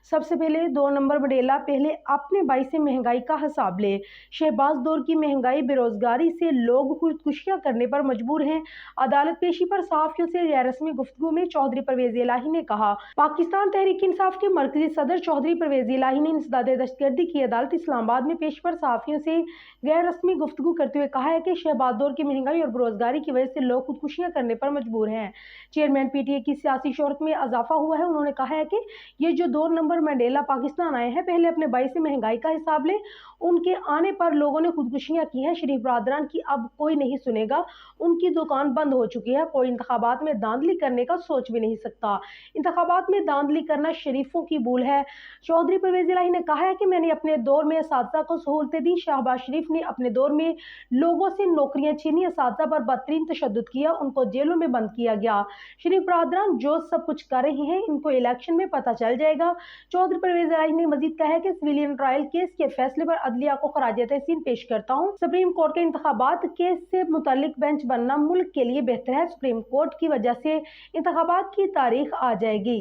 سب سے پہلے 2 نمبر وڈیلا پہلے اپنے بائی سے مہنگائی کا حساب لے۔ شہباز دور کی مہنگائی بے روزگاری سے لوگ خودکشیاں کرنے پر مجبور ہیں۔ عدالت پیشی پر صحافیوں سے غیر رسمی گفتگو میں چودھری پرویز الہی نے کہا۔ پاکستان تحریک انصاف کے مرکزی صدر چودھری پرویز الہی نے انسداد دہشت گردی کی عدالت اسلام آباد میں پیشی پر صحافیوں سے غیر رسمی گفتگو کرتے ہوئے کہا ہے کہ شہباز دور کی مہنگائی اور بے روزگاری کی وجہ سے لوگ خودکشیاں کرنے پر مجبور ہیں۔ چیئرمین پی ٹی اے کی سیاسی شہرت میں اضافہ ہوا ہے۔ انہوں نے کہا ہے کہ یہ جو 2 نمبر وڈیلا پاکستان آئے ہیں، پہلے اپنے بائی سے مہنگائی کا حساب لیں۔ ان کے آنے پر لوگوں نے خودکشیاں کی ہیں۔ شریف برادران کی اب کوئی نہیں سنے گا، ان کی دکان بند ہو چکی ہے۔ کوئی انتخابات میں دھاندلی کرنے کا سوچ بھی نہیں سکتا۔ انتخابات میں دھاندلی کرنا شریفوں کی بھول ہے۔ چودھری پرویز الہی نے کہا ہے کہ میں نے اپنے دور میں اساتذہ کو سہولتیں دی، شہباز شریف نے اپنے دور میں لوگوں سے نوکریاں چھینی، اساتذہ پر بدترین تشدد کیا، ان کو جیلوں میں بند کیا گیا۔ شریف برادران جو سب کچھ کر رہے ہیں، ان کو الیکشن میں پتہ چل جائے گا۔ چودھری پرویز الہی نے مزید کہا ہے کہ سویلین ٹرائل کیس کے فیصلے پر عدلیہ کو خراج تحسین پیش کرتا ہوں۔ سپریم کورٹ کے انتخابات کیس سے متعلق بینچ بننا ملک کے لیے بہتر ہے۔ سپریم کورٹ کی وجہ سے انتخابات کی تاریخ آ جائے گی۔